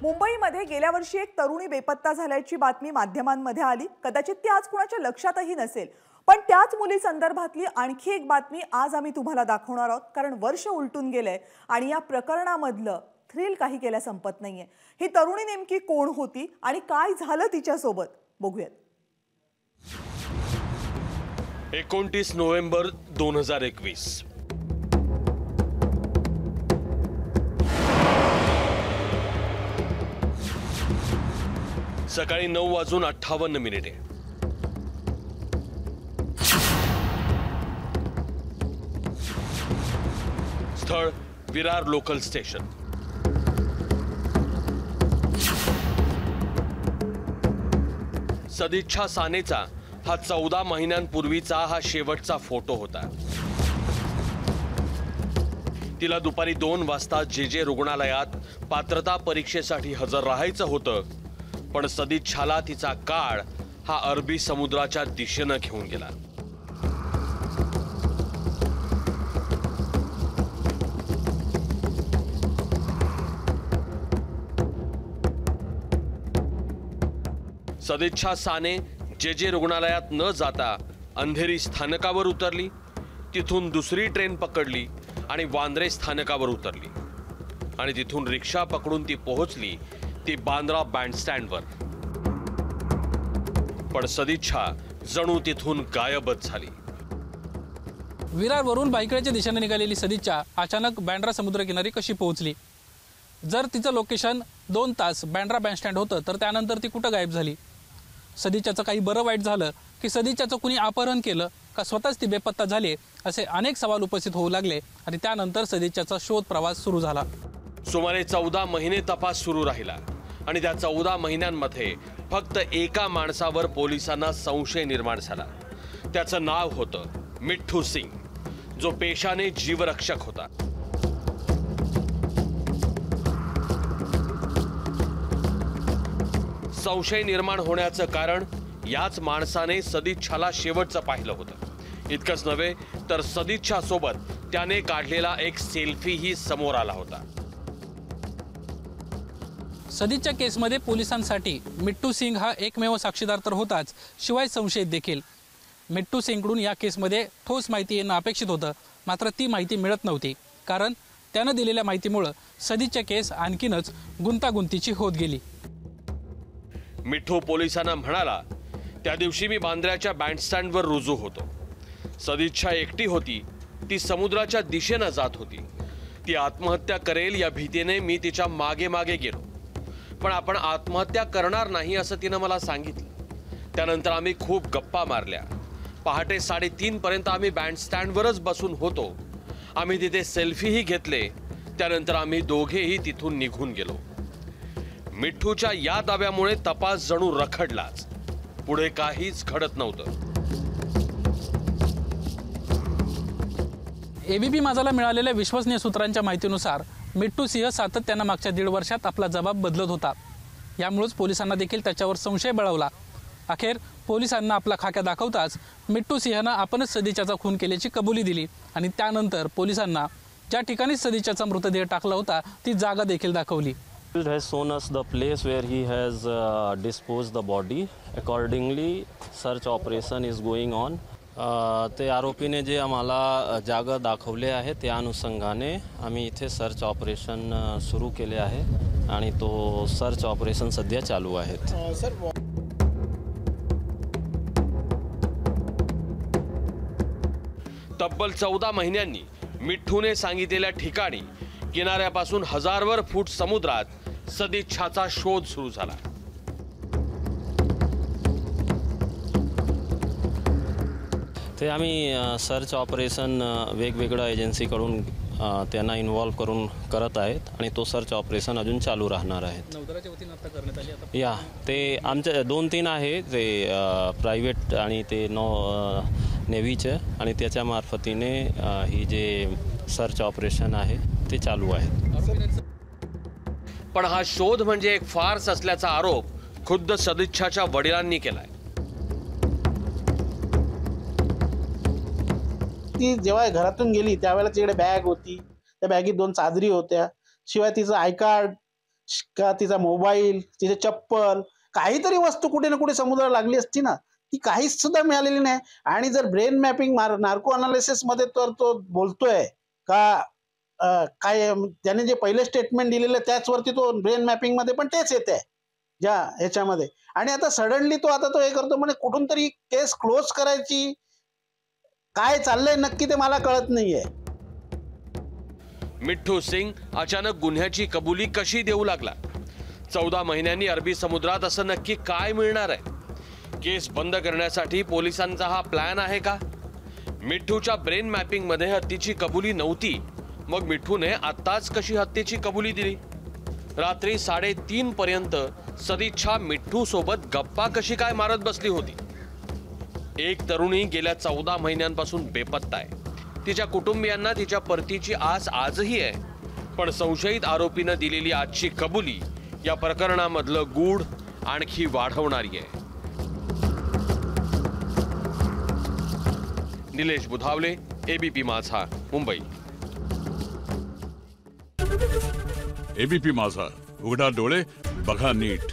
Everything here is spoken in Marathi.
मुंबईमध्ये गेल्या वर्षी एक तरुणी बेपत्ता झाल्याची बातमी माध्यमांमध्ये आली। कदाचित ती आज कुणाच्या लक्षातही नसेल, पण त्याच मुली संदर्भातली आणखी एक बातमी आज आम्ही तुम्हाला दाखवणार आहोत, कारण वर्ष उलटून गेलंय आणि या प्रकरणामधलं थ्रिल काही केल्या संपत नाहीये। ही तरुणी नेमकी कोण होती आणि काय झालं तिच्यासोबत, बघूयात। 29 नोव्हेंबर 2021 सकाळी 9:58 स्थळ विरार लोकल स्टेशन। सदिच्छा सानेचा हा 14 महिन्यांपूर्वीचा हा शेवटचा फोटो होता। तिला दुपारी 2 वाजता जे रुग्णालयात पात्रता परीक्षेसाठी हजर राहायचं होतं, पण सदिच्छाला तिचा काळ हा अरबी समुद्राच्या दिशेनं घेऊन गेला। सदिच्छा साने जे रुग्णालयात न जाता अंधेरी स्थानकावर उतरली, तिथून दुसरी ट्रेन पकडली आणि वांद्रे स्थानकावर उतरली आणि तिथून रिक्षा पकडून ती पोहोचली ती बांद्रा बँडस्टँडवर। पण सदिच्छा जणू तिथून गायबच झाली। विरारवरून बायकड्याच्या दिशेने निघालेली सदिच्छा अचानक बँड्रा समुद्रकिनारी कशी पोहोचली? जर तिचं लोकेशन 2 तास बँड्रा बँडस्टँड होतं, तर त्यानंतर ती कुठं गायब झाली? सदिच्छाचं काही बरं वाईट झालं की सदिच्छाचं कुणी अपहरण केलं का स्वतःच ती बेपत्ता झाली, असे अनेक सवाल उपस्थित होऊ लागले आणि त्यानंतर सदिच्छाचा शोध प्रवास सुरू झाला। सुमारे 14 महिने तपास सुरू राहिला आणि त्या 14 महिन्यांमध्ये फक्त एका माणसावर पोलिसांना संशय निर्माण झाला। त्याचं नाव होतं मिठ्ठू सिंग, जो पेशाने जीवरक्षक होता। संशय निर्माण होण्याचं कारण याच माणसाने सदिच्छाला शेवटचं पाहिलं होतं। इतकंच नव्हे तर सदिच्छा सोबत त्याने काढलेला एक सेल्फी ही समोर आला होता। सदिच्छा केसमध्ये पोलिसांसाठी मिठ्ठू सिंग हा एकमेव साक्षीदार तर होताच, शिवाय संशयित देखील। मिठ्ठू सिंगकडून या केसमध्ये ठोस माहिती येणं अपेक्षित होतं, मात्र ती माहिती मिळत नव्हती, कारण त्यानं दिलेल्या माहितीमुळे सदिच्छा केस आणखीनच गुंतागुंतीची होत गेली। मिठ्ठू पोलिसांना म्हणाला, त्या दिवशी मी बांद्र्याच्या बँडस्टँडवर रुजू होतो। सदिच्छा एकटी होती, ती समुद्राच्या दिशेनं जात होती। ती आत्महत्या करेल या भीतीने मी तिच्या मागे मागे गेलो, पण आपण आत्महत्या करणार नाही असं तिनं मला सांगितलं। त्यानंतर आम्ही खूप गप्पा मारल्या। पहाटे 3:30 पर्यंत आम्ही बँडस्टँडवरच बसून होतो। आम्ही तिथे सेल्फीही घेतले। त्यानंतर आम्ही दोघेही तिथून निघून गेलो। मिठ्ठूच्या या दाव्यामुळे तपास जणू रखडलाच। पुढे काहीच घडत नव्हतं। एबीपी माझाला मिळालेल्या विश्वसनीय सूत्रांच्या माहितीनुसार मिठ्ठू सिंह सातत्यानं मागच्या 1.5 वर्षात आपला जबाब बदलत होता। यामुळेच पोलिसांना देखील त्याच्यावर संशय बळावला। अखेर पोलिसांना आपला खाक्या दाखवताच मिठ्ठू सिंहनं आपणच सदिच्छाचा खून केल्याची कबुली दिली आणि त्यानंतर पोलिसांना ज्या ठिकाणी सदिच्छाचा मृतदेह टाकला होता ती जागा देखील दाखवली। has shown us the place where he has disposed the body. Accordingly, search operation is going on. ते आरोपीने जे आम्हाला जागा दाखवले आहे त्या अनुषंगाने आम्ही इथे सर्च ऑपरेशन सुरू केले आहे आणि तो सर्च ऑपरेशन सध्या चालू आहे। तब्बल 14 महिन्यांनी मिठ्ठूने सांगितलेल्या ठिकाणी किनाऱ्यापासून 1000 फूट समुद्रात सदिच्छाचा शोध सुरू झाला। ते आम्ही सर्च ऑपरेशन वेगवेगळ्या एजन्सीकडून त्यांना इन्व्हॉल्व करून करत आहेत आणि तो सर्च ऑपरेशन अजून चालू राहणार आहे। नौदलाच्या वतीने आता करण्यात आली आता या ते आमचे 2-3 आहे ते प्रायव्हेट आणि ते नेव्हीचे आणि त्याच्या मार्फतीने ही जे सर्च ऑपरेशन आहे ते चालू आहे। पण हा शोध म्हणजे एक फार्स असल्याचा आरोप खुद्द सदिच्छाच्या वडिलांनी केलाय। ती जेव्हा घरातून गेली त्यावेळेला तिकडे बॅग होती, त्या बॅगेत 2 चादरी होत्या, शिवाय तिचं आय कार्ड, का तिचा मोबाईल, तिचे चप्पल, काहीतरी वस्तू कुठे ना कुठे समुद्राला लागली असती ना, ती काहीच सुद्धा मिळालेली नाही. आणि जर ब्रेन मॅपिंग नार्को अनालिसिस मध्ये तर तो बोलतोय का काय त्याने जे पहिले स्टेटमेंट दिलेलं त्याचवरती तो ब्रेन मॅपिंग मध्ये पण तेच येते ज्या ह्याच्यामध्ये. आणि आता सडनली तो हे करतो म्हणजे कुठून तरी केस क्लोज करायची. काय चाललंय नक्की ते मला कळत नाहीये. मिठ्ठू सिंग अचानक गुन्ह्याची कबुली कशी देऊ लागला? 14 महिन्यांनी अरबी समुद्रात असं नक्की काय मिळणार आहे? केस बंद करण्यासाठी पोलिसांचा हा प्लॅन आहे का? मिठ्ठूच्या ब्रेन मॅपिंग मध्ये हत्येची कबुली नव्हती, मग मिठ्ठूने आत्ताच कशी हत्येची कबुली दिली? रात्री 3:30 पर्यंत सदिच्छा मिठ्ठू सोबत गप्पा कशी काय मारत बसली होती? एक तरुणी गेल्या 14 महिन्यांपासून बेपत्ता आहे. तिच्या कुटुंबियांना तिच्या परतीची आस आजही आहे. पण संशयित आरोपीनं दिलेली आजची कबुली या प्रकरणामधलं गूढ आणखी वाढवणारी आहे. निलेश बुधावले, एबीपी माझा, मुंबई. एबीपी माझा, उघडा डोळे बघा नीट.